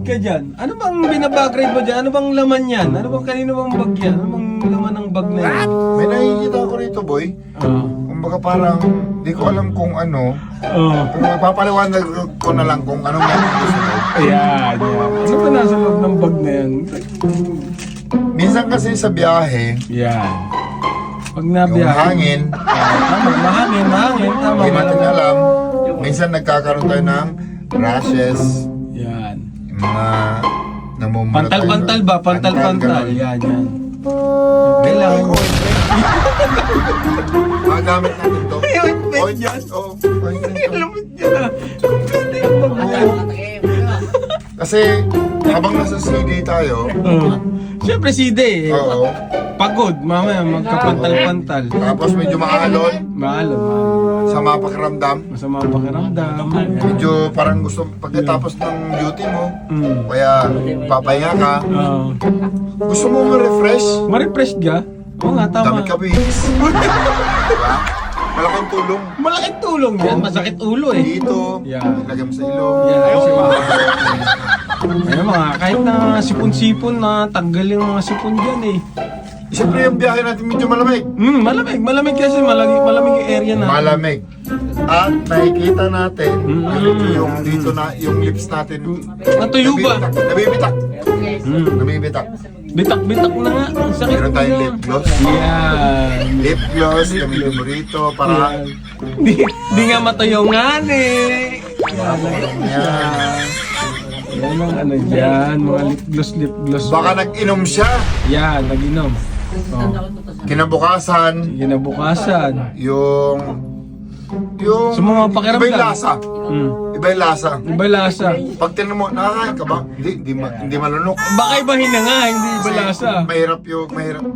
ka dyan. Ano bang binabagrade mo dyan? Ano bang laman yan? Ano bang kanino bang bag yan? Ano bang laman ng bag na yan? May nakikita ko rito, boy. Kumbaga parang, di ko alam kung ano. Pero magpapaliwanag ko na lang kung anong meron ko sa loob. Ayan, yan. Ano ba nasa loob ng bag na yan? Minsan kasi sa biyahe, Yan. Pag yung nabiyahe. hangin, Tama, mahangin. Tama. hindi natin alam. Minsan nagkakaroon tayo ng rashes, Yan. yung mga namumulat tayo. Pantal-pantal ba? Pantal-pantal. ganun. Yan, yan. Kailangan Kailangan. magamit natin to. May ointment Ointment, yan. oo, ointment to. Lumit yun ah. Kompleto yung bag na yan. Kasi habang nasa CD tayo, Siyempre si Day eh. oo, Pagod, mamaya magkapantal-pantal. tapos medyo maalon, Maalon. sama pakiramdam. Masama ang pakiramdam. Medyo parang gusto pagkatapos ng duty mo, kaya papahinga ka, gusto mo ma-refresh, Ma-refresh ka? Oo nga, tama. gamit ka Vicks. Diba? Malaking tulong. Malaking tulong yan. Masakit ulo eh. Dito, Yan. ilagay mo sa ilong. Yan. Ayun mga, kahit na sipon-sipon na tanggal yung mga sipon dyan eh. Siyempre yung biyahe natin medyo malamig. Malamig. Malamig kasi malamig yung area na. Malamig. At nakikita natin, yung dito na, yung lips natin. Natuyo ba? Nabibitak. Nabibitak. Bitak-bitak na nga. Ang sakit Meron tayong na. lip gloss. Yan. Lip gloss, gamitin mo rito para Di nga matuyungan eh. yan. Yan ang ano dyan. Mga lip gloss. Baka nag-inom siya. Yan, nag-inom. Oh. Kinabukasan, Ginabukasan. yung Sa mga pakiramdam. iba yung lasa. Iba yung lasa. Iba lasa. Pag tinanong mo, nakakain ka ba? Hindi malunok. Baka ibahin na nga, hindi iba lasa.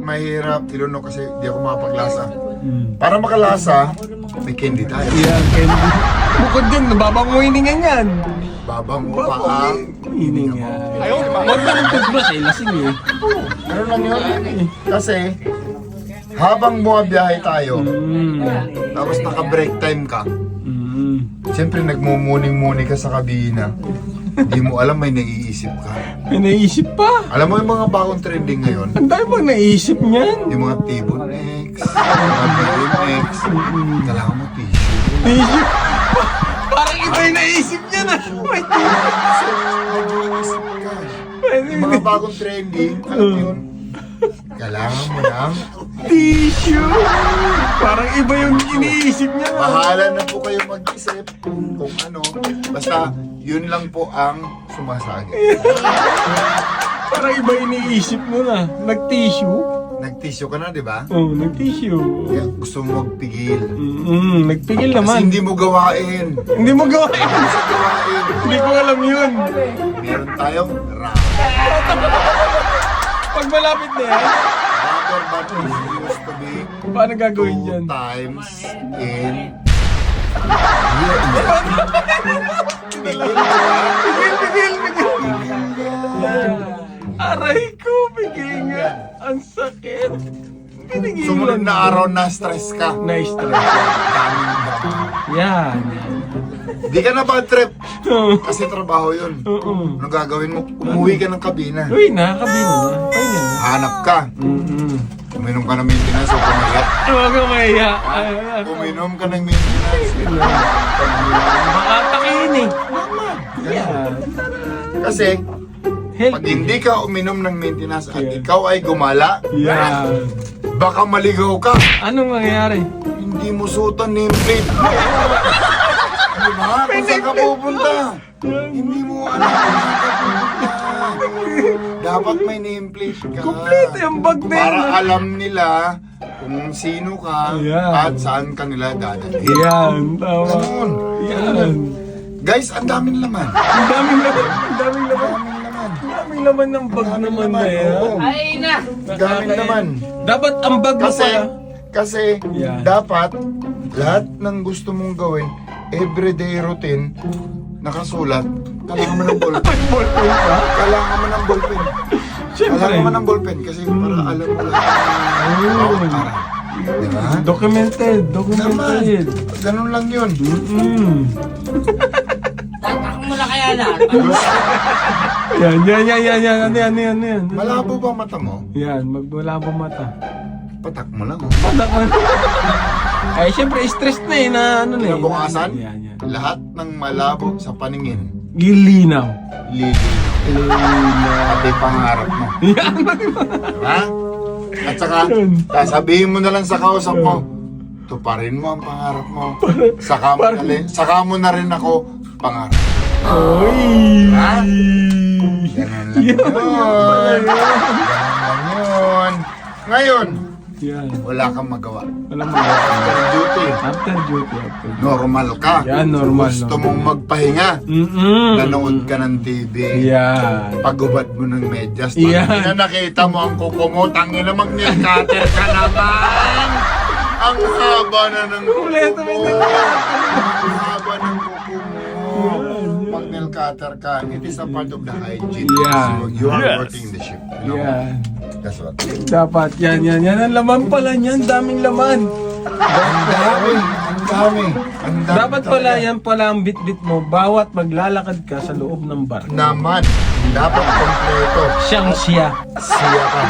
Mahirap ilunok kasi di ako makapaglasa. Para makalasa, may candy tayo. Yan, candy. Bukod dyan, nababanguinin yan. Babang mo pa ang Hiningan. Huwag na ng toothbrush eh, lasing eh. ano lang yun? Kasi, habang bumabiyahe tayo, tapos naka-break time ka, siyempre nagmumuni-muni ka sa kabina, hindi mo alam may naiisip ka. May naisip pa. Alam mo yung mga bagong trending ngayon, Ang dami bang naisip niyan? yung mga Tibon X, mga Billion X, kailangan mo tissue. Naisip pa. Parang iba yung naisip niya na. May Yung mga bagong trending, alam mo yun, kailangan mo ng tissue. Parang iba yung iniisip niya. bahala na po kayo mag-isip kung ano, basta yun lang po ang sumasagit. Parang iba iniisip mo na. Nag-tissue? Nag-tissue ka na, di ba? Oo, nag-tissue. Kaya gusto mo magpigil. Nagpigil Kasi naman. hindi mo gawain. Hindi mo gawain. Sa gawain, Hindi ko alam yun. meron tayong Pag malapit na yan, rubber band used to be paano gagawin 2 dyan? times in Pigil. Aray ko, pigil nga. Ang sakit. Pinigilan. Sumunod na araw na stress ka. Na-stress. Daming trabaho. Yan. Di ka na bad trip. Kasi trabaho yun. Oo. Ano gagawin mo? Umuwi ka ng kabina. Uy, nakakabino na. Pahinga na. Hanap ka. Uminom ka ng maintenance o pumayat. Huwag ka mahiya. Uminom ka ng maintenance. Makatakin eh. Yan. Kasi pag Healthy. hindi ka uminom ng maintenance at ikaw ay gumala, Yan. baka maligaw ka. Anong mangyayari? Hindi mo suotan nameplate. Diba? Kung saan ka pupunta? Hindi mo alam kung saan ka pupunta. Dapat may nameplate ka. Kompleto yung bag na Para yun. alam nila kung sino ka Ayan. at saan ka nila dadalhin. Yan. Tama. Ganun. Yan. Guys, ang daming laman. Ang daming laman. Ang daming laman. Daming laman. Ang daming laman ng bag naman na yan. Oo. Daming laman. Dapat ang bag mo Kasi, pala. kasi Yan. dapat lahat ng gusto mong gawin, everyday routine, nakasulat, kailangan mo ng ballpen. Ballpen pa? Kailangan mo ng ballpen. Siyempre. Kailangan mo ng ballpen kasi para alam mo lahat. Bawat araw. Diba? Documented. Naman. Documented. Ganun lang yun. mo na kaya na. Yan. Ano yan. Malabo ba mata mo? Yan, magmalabo mata. Patak mo lang. Patak man. Ay, syempre, stress na eh, na ano na eh. Kinabukasan, Yan. lahat ng malabo sa paningin, Gilinaw. lilinaw. Pati pangarap mo. Yan. Ha? At saka, sasabihin mo na lang sa kausap mo, tuparin mo ang pangarap mo. Saka mo na rin ako pangarap. Oy. Ha? Ganun lang yun. Ganun lang yun. Ngayon, Yan. wala kang magawa. Alam mo. After duty, After duty. normal ka. Yan, normal, Gusto normal. mong magpahinga. Nanood ka ng TV. Yan. Pagubad mo ng medyas. Yan. Na nakita mo ang kuko mo. Tangin na mag-nail-cutter ka naman. Ang haba na ng kuko Kuleto, mo. may nail-cutter. Ang haba ng kuko mo. Pag nail-cutter ka, it is a part of the hygiene. Yan. So, you are Yes. working the ship. You know? Yan. That's what. Dapat, yan. Ang laman pala niyan, daming laman. Ang dami. Dapat pala, yan pala ang bit-bit mo, bawat maglalakad ka sa loob ng bar. Naman. Dapat kompleto. Siyang siya. Siya ka.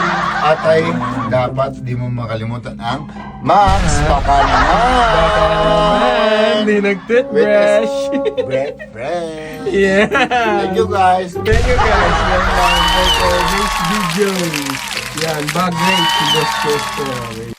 At ay dapat di mo makalimutan ang Max Baka naman. Hindi nag-toothbrush. Breath. Yeah. Thank you guys. Thank you guys. Yan lang for today's video. Yan, bag rate si Boss Chester.